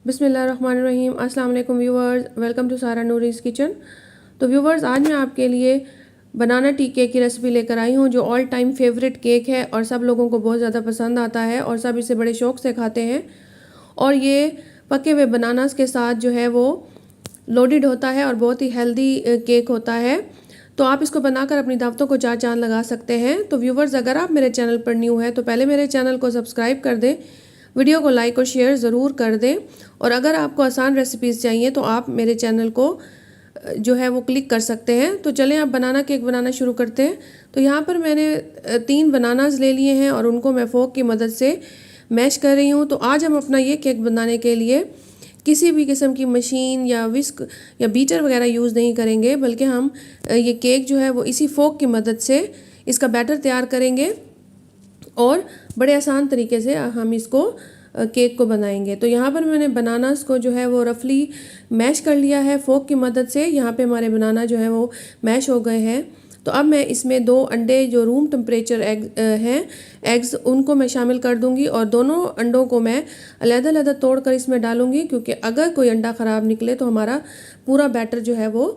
बिस्मिल्लाहिर्रहमानिर्रहीम। अस्सलाम वालेकुम व्यूवर्स, वेलकम टू सारा नूरीज़ किचन। तो व्यूवर्स, आज मैं आपके लिए बनाना टी केक की रेसिपी लेकर आई हूँ, जो ऑल टाइम फेवरेट केक है और सब लोगों को बहुत ज़्यादा पसंद आता है और सब इसे बड़े शौक़ से खाते हैं। और ये पके हुए बनानास के साथ जो है वो लोडेड होता है और बहुत ही हेल्दी केक होता है। तो आप इसको बनाकर अपनी दावतों को चार चांद लगा सकते हैं। तो व्यूवर्स, अगर आप मेरे चैनल पर न्यू है तो पहले मेरे चैनल को सब्सक्राइब कर दें, वीडियो को लाइक और शेयर ज़रूर कर दें। और अगर आपको आसान रेसिपीज़ चाहिए तो आप मेरे चैनल को जो है वो क्लिक कर सकते हैं। तो चलें आप बनाना केक बनाना शुरू करते हैं। तो यहाँ पर मैंने 3 बनानास ले लिए हैं और उनको मैं फोक की मदद से मैश कर रही हूँ। तो आज हम अपना ये केक बनाने के लिए किसी भी किस्म की मशीन या विस्क या बीटर वगैरह यूज़ नहीं करेंगे, बल्कि हम ये केक जो है वो इसी फोक की मदद से इसका बैटर तैयार करेंगे और बड़े आसान तरीके से हम इसको केक को बनाएंगे। तो यहाँ पर मैंने बनानास को जो है वो रफली मैश कर लिया है फोक की मदद से। यहाँ पे हमारे बनाना जो है वो मैश हो गए हैं। तो अब मैं इसमें 2 अंडे जो रूम टेम्परेचर एग्स उनको मैं शामिल कर दूंगी और दोनों अंडों को मैं अलग-अलग तोड़ कर इसमें डालूंगी, क्योंकि अगर कोई अंडा ख़राब निकले तो हमारा पूरा बैटर जो है वो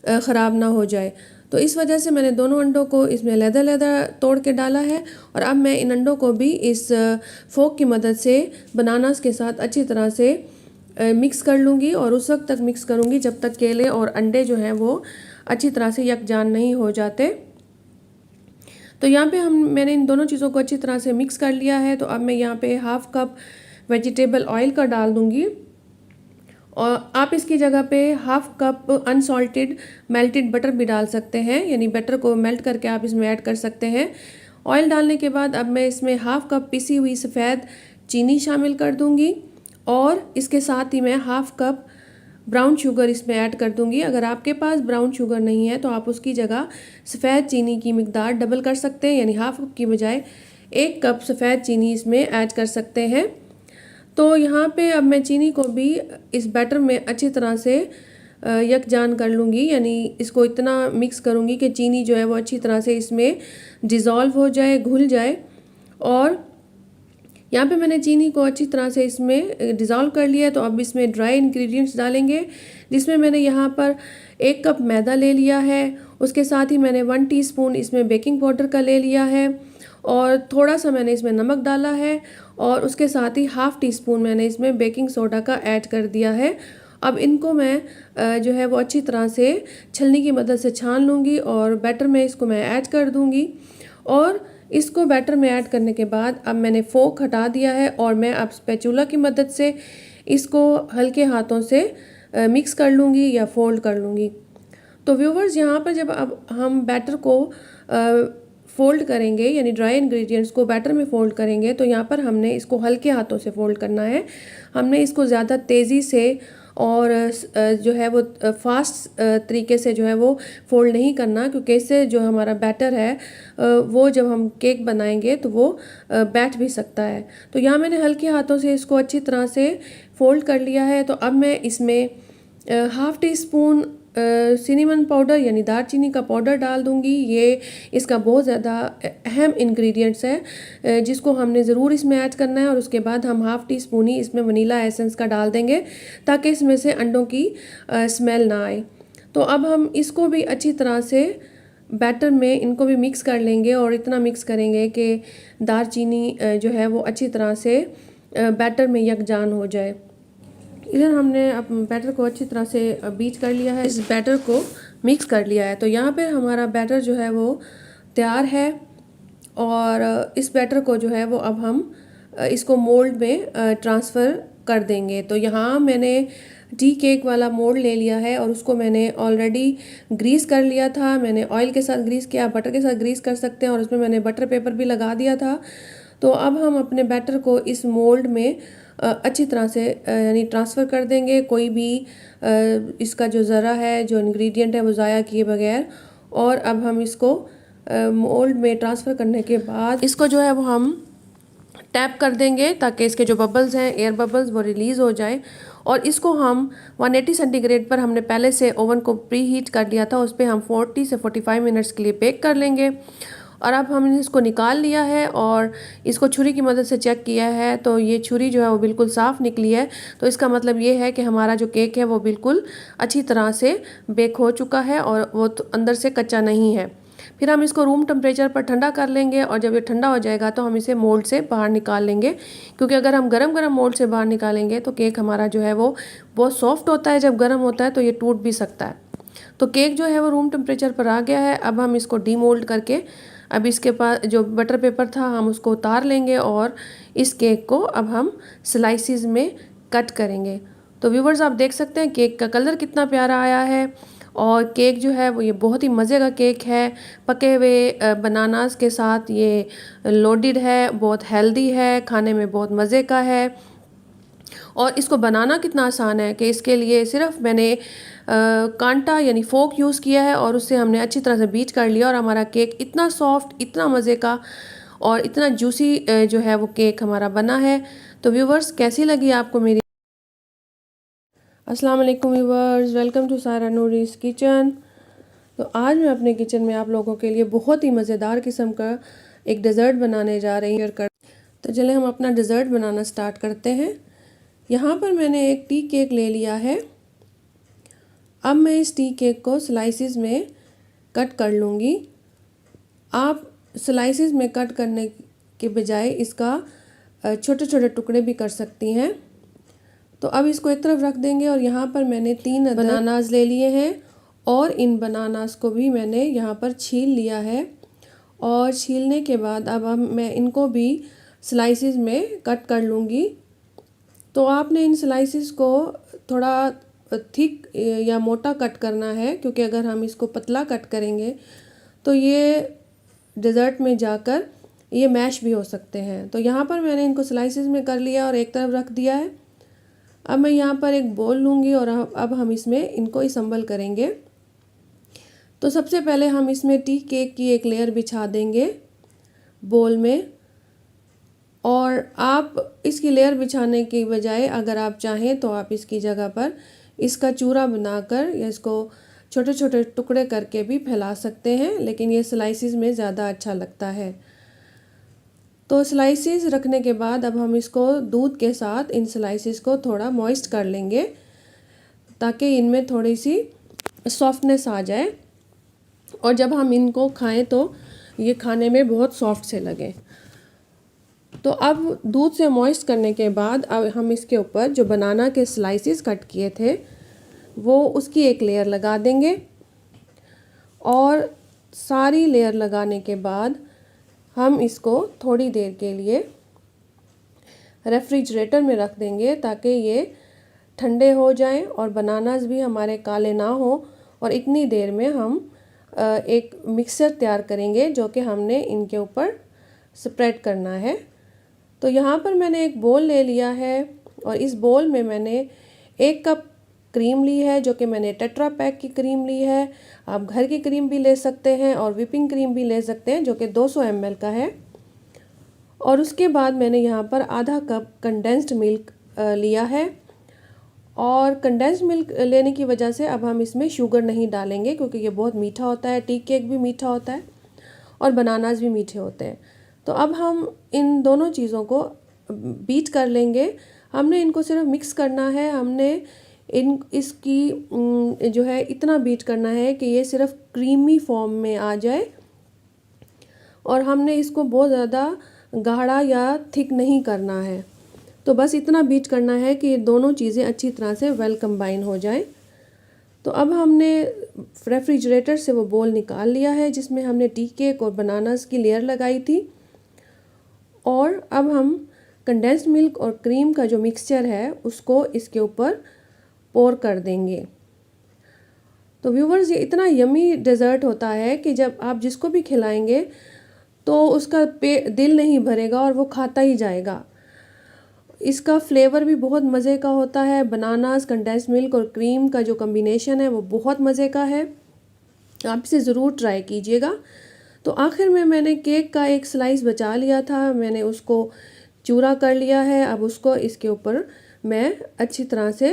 ख़राब ना हो जाए। तो इस वजह से मैंने दोनों अंडों को इसमें अलग-अलग तोड़ के डाला है। और अब मैं इन अंडों को भी इस फोक की मदद से बनानास के साथ अच्छी तरह से मिक्स कर लूँगी और उस वक्त तक मिक्स करूँगी जब तक केले और अंडे जो हैं वो अच्छी तरह से यकजान नहीं हो जाते। तो यहाँ पे मैंने इन दोनों चीज़ों को अच्छी तरह से मिक्स कर लिया है। तो अब मैं यहाँ पे 1/2 कप वेजिटेबल ऑयल का डाल दूँगी और आप इसकी जगह पे 1/2 कप अनसॉल्टेड मेल्टेड बटर भी डाल सकते हैं, यानी बटर को मेल्ट करके आप इसमें ऐड कर सकते हैं। ऑयल डालने के बाद अब मैं इसमें 1/2 कप पिसी हुई सफ़ेद चीनी शामिल कर दूंगी और इसके साथ ही मैं 1/2 कप ब्राउन शुगर इसमें ऐड कर दूंगी। अगर आपके पास ब्राउन शुगर नहीं है तो आप उसकी जगह सफ़ेद चीनी की मिकदार डबल कर सकते हैं, यानी 1/2 कप की बजाय 1 कप सफ़ेद चीनी इसमें ऐड कर सकते हैं। तो यहाँ पे अब मैं चीनी को भी इस बैटर में अच्छी तरह से यकजान कर लूँगी, यानी इसको इतना मिक्स करूँगी कि चीनी जो है वो अच्छी तरह से इसमें डिज़ोल्व हो जाए, घुल जाए। और यहाँ पे मैंने चीनी को अच्छी तरह से इसमें डिज़ोल्व कर लिया है। तो अब इसमें ड्राई इंग्रेडिएंट्स डालेंगे, जिसमें मैंने यहाँ पर 1 कप मैदा ले लिया है। उसके साथ ही मैंने 1 टीस्पून इसमें बेकिंग पाउडर का ले लिया है और थोड़ा सा मैंने इसमें नमक डाला है और उसके साथ ही 1/2 टीस्पून मैंने इसमें बेकिंग सोडा का ऐड कर दिया है। अब इनको मैं जो है वो अच्छी तरह से छलनी की मदद से छान लूँगी और बैटर में इसको मैं ऐड कर दूँगी। और इसको बैटर में ऐड करने के बाद अब मैंने फोक हटा दिया है और मैं अब स्पैचुला की मदद से इसको हल्के हाथों से मिक्स कर लूँगी या फोल्ड कर लूँगी। तो व्यूवर्स, यहाँ पर जब अब हम बैटर को फोल्ड करेंगे, यानी ड्राई इंग्रेडिएंट्स को बैटर में फोल्ड करेंगे, तो यहाँ पर हमने इसको हल्के हाथों से फोल्ड करना है। हमने इसको ज़्यादा तेज़ी से और जो है वो फास्ट तरीके से जो है वो फोल्ड नहीं करना, क्योंकि इससे जो हमारा बैटर है वो जब हम केक बनाएंगे तो वो बैठ भी सकता है। तो यहाँ मैंने हल्के हाथों से इसको अच्छी तरह से फोल्ड कर लिया है। तो अब मैं इसमें 1/2 टीस्पून सिनेमन पाउडर यानी दालचीनी का पाउडर डाल दूंगी। ये इसका बहुत ज़्यादा अहम इंग्रेडिएंट्स है जिसको हमने ज़रूर इसमें ऐड करना है। और उसके बाद हम 1/2 टीस्पून ही इसमें वनीला एसेंस का डाल देंगे ताकि इसमें से अंडों की स्मेल ना आए। तो अब हम इसको भी अच्छी तरह से बैटर में इनको भी मिक्स कर लेंगे और इतना मिक्स करेंगे कि दालचीनी जो है वो अच्छी तरह से बैटर में यकजान हो जाए। इधर हमने अब बैटर को अच्छी तरह से बीट कर लिया है, इस बैटर को मिक्स कर लिया है। तो यहाँ पे हमारा बैटर जो है वो तैयार है और इस बैटर को जो है वो अब हम इसको मोल्ड में ट्रांसफ़र कर देंगे। तो यहाँ मैंने टी केक वाला मोल्ड ले लिया है और उसको मैंने ऑलरेडी ग्रीस कर लिया था। मैंने ऑयल के साथ ग्रीस किया, बटर के साथ ग्रीस कर सकते हैं और उसमें मैंने बटर पेपर भी लगा दिया था। तो अब हम अपने बैटर को इस मोल्ड में अच्छी तरह से यानी ट्रांसफ़र कर देंगे, कोई भी इसका जो ज़रा है, जो इंग्रेडिएंट है वो ज़ाया किए बगैर। और अब हम इसको मोल्ड में ट्रांसफ़र करने के बाद इसको जो है वो हम टैप कर देंगे ताकि इसके जो बबल्स हैं, एयर बबल्स, वो रिलीज़ हो जाए। और इसको हम 180 सेंटीग्रेड पर हमने पहले से ओवन को प्री हीट कर लिया था, उस पर हम 40 से 45 मिनट्स के लिए बेक कर लेंगे। और अब हमने इसको निकाल लिया है और इसको छुरी की मदद से चेक किया है, तो ये छुरी जो है वो बिल्कुल साफ़ निकली है। तो इसका मतलब ये है कि हमारा जो केक है वो बिल्कुल अच्छी तरह से बेक हो चुका है और वो तो अंदर से कच्चा नहीं है। फिर हम इसको रूम टेम्परेचर पर ठंडा कर लेंगे और जब ये ठंडा हो जाएगा तो हम इसे मोल्ड से बाहर निकाल लेंगे, क्योंकि अगर हम गरम गरम मोल्ड से बाहर निकालेंगे तो केक हमारा जो है वो बहुत सॉफ्ट होता है, जब गर्म होता है तो ये टूट भी सकता है। तो केक जो है वो रूम टेम्परेचर पर आ गया है। अब हम इसको डीमोल्ड करके अब इसके पास जो बटर पेपर था हम उसको उतार लेंगे और इस केक को अब हम स्लाइसिस में कट करेंगे। तो व्यूवर्स आप देख सकते हैं केक का कलर कितना प्यारा आया है और केक जो है वो ये बहुत ही मज़े का केक है। पके हुए बनानास के साथ ये लोडेड है, बहुत हेल्दी है, खाने में बहुत मज़े का है। और इसको बनाना कितना आसान है कि इसके लिए सिर्फ मैंने कांटा यानी फोक यूज़ किया है और उससे हमने अच्छी तरह से बीट कर लिया और हमारा केक इतना सॉफ्ट, इतना मज़े का और इतना जूसी जो है वो केक हमारा बना है। तो व्यूवर्स कैसी लगी आपको मेरी? अस्सलाम वालेकुम व्यूवर्स, वेलकम टू सारा नूरीज़ किचन। तो आज मैं अपने किचन में आप लोगों के लिए बहुत ही मज़ेदार किस्म का एक डेज़र्ट बनाने जा रही हूँ। तो चले हम अपना डेज़र्ट बनाना स्टार्ट करते हैं। यहाँ पर मैंने एक टी केक ले लिया है। अब मैं इस टी केक को स्लाइसिस में कट कर लूँगी। आप स्लाइसिस में कट करने के बजाय इसका छोटे छोटे टुकड़े भी कर सकती हैं। तो अब इसको एक तरफ रख देंगे और यहाँ पर मैंने 3 बनानास ले लिए हैं और इन बनानास को भी मैंने यहाँ पर छील लिया है। और छीलने के बाद अब मैं इनको भी स्लाइसिस में कट कर लूँगी। तो आपने इन स्लाइसिस को थोड़ा थिक या मोटा कट करना है, क्योंकि अगर हम इसको पतला कट करेंगे तो ये डेज़र्ट में जाकर ये मैश भी हो सकते हैं। तो यहाँ पर मैंने इनको स्लाइसिस में कर लिया और एक तरफ रख दिया है। अब मैं यहाँ पर एक बोल लूँगी और अब हम इसमें इनको असम्बल करेंगे। तो सबसे पहले हम इसमें टी केक की एक लेयर बिछा देंगे बोल में। और आप इसकी लेयर बिछाने की बजाय अगर आप चाहें तो आप इसकी जगह पर इसका चूरा बनाकर या इसको छोटे छोटे टुकड़े करके भी फैला सकते हैं, लेकिन ये स्लाइसिस में ज़्यादा अच्छा लगता है। तो स्लाइसिस रखने के बाद अब हम इसको दूध के साथ इन स्लाइसिस को थोड़ा मॉइस्ट कर लेंगे ताकि इनमें थोड़ी सी सॉफ्टनेस आ जाए और जब हम इनको खाएं तो ये खाने में बहुत सॉफ्ट से लगे। तो अब दूध से मॉइस्ट करने के बाद अब हम इसके ऊपर जो बनाना के स्लाइसिस कट किए थे वो उसकी एक लेयर लगा देंगे और सारी लेयर लगाने के बाद हम इसको थोड़ी देर के लिए रेफ्रिजरेटर में रख देंगे ताकि ये ठंडे हो जाएं और बनानास भी हमारे काले ना हो। और इतनी देर में हम एक मिक्सचर तैयार करेंगे जो कि हमने इनके ऊपर स्प्रेड करना है। तो यहाँ पर मैंने एक बोल ले लिया है और इस बोल में मैंने 1 कप क्रीम ली है, जो कि मैंने टेट्रा पैक की क्रीम ली है। आप घर की क्रीम भी ले सकते हैं और व्हिपिंग क्रीम भी ले सकते हैं, जो कि 200 ml का है। और उसके बाद मैंने यहाँ पर आधा कप कंडेंस्ड मिल्क लिया है। और कंडेंस्ड मिल्क लेने की वजह से अब हम इसमें शुगर नहीं डालेंगे, क्योंकि ये बहुत मीठा होता है। टी केक भी मीठा होता है और बनानास भी मीठे होते हैं। तो अब हम इन दोनों चीज़ों को बीट कर लेंगे। हमने इनको सिर्फ मिक्स करना है। हमने इसकी जो है इतना बीट करना है कि ये सिर्फ क्रीमी फॉर्म में आ जाए और हमने इसको बहुत ज़्यादा गाढ़ा या थिक नहीं करना है। तो बस इतना बीट करना है कि ये दोनों चीज़ें अच्छी तरह से वेल कंबाइन हो जाएं। तो अब हमने रेफ्रिजरेटर से वो बोल निकाल लिया है जिसमें हमने टी केक और बनानास की लेयर लगाई थी। और अब हम कंडेंस्ड मिल्क और क्रीम का जो मिक्सचर है उसको इसके ऊपर पोर कर देंगे। तो व्यूवर्स ये इतना यमी डेज़र्ट होता है कि जब आप जिसको भी खिलाएंगे तो उसका दिल नहीं भरेगा और वो खाता ही जाएगा। इसका फ्लेवर भी बहुत मज़े का होता है। बनानास, कंडेंस्ड मिल्क और क्रीम का जो कॉम्बिनेशन है वो बहुत मज़े का है। आप इसे ज़रूर ट्राई कीजिएगा। तो आखिर में मैंने केक का एक स्लाइस बचा लिया था, मैंने उसको चूरा कर लिया है। अब उसको इसके ऊपर मैं अच्छी तरह से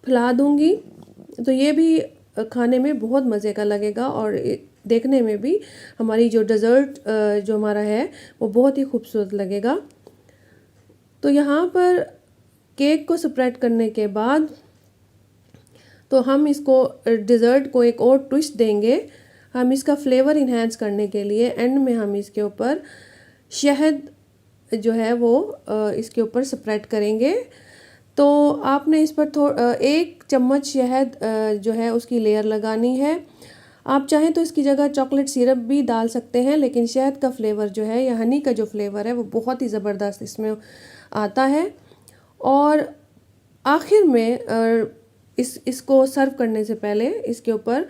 फैला दूंगी। तो ये भी खाने में बहुत मज़े का लगेगा और देखने में भी हमारी जो डेज़र्ट जो हमारा है वो बहुत ही खूबसूरत लगेगा। तो यहाँ पर केक को स्प्रेड करने के बाद तो हम इसको डेज़र्ट को एक और ट्विस्ट देंगे। हम इसका फ्लेवर इन्हेंस करने के लिए एंड में हम इसके ऊपर शहद जो है वो इसके ऊपर स्प्रेड करेंगे। तो आपने इस पर 1 चम्मच शहद जो है उसकी लेयर लगानी है। आप चाहें तो इसकी जगह चॉकलेट सिरप भी डाल सकते हैं, लेकिन शहद का फ्लेवर जो है या हनी का जो फ्लेवर है वो बहुत ही ज़बरदस्त इसमें आता है। और आखिर में इसको सर्व करने से पहले इसके ऊपर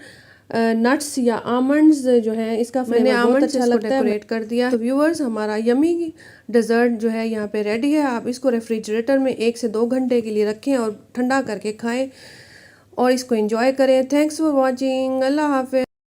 नट्स या आमंड्स जो हैं इसका फ्लेवर बहुत अच्छा लगता है, डेकोरेट कर दिया। तो व्यूअर्स, हमारा यमी डेज़र्ट जो है यहाँ पे रेडी है। आप इसको रेफ्रिजरेटर में 1 से 2 घंटे के लिए रखें और ठंडा करके खाएं और इसको एंजॉय करें। Thanks for watching. अल्लाह हाफ़िज़।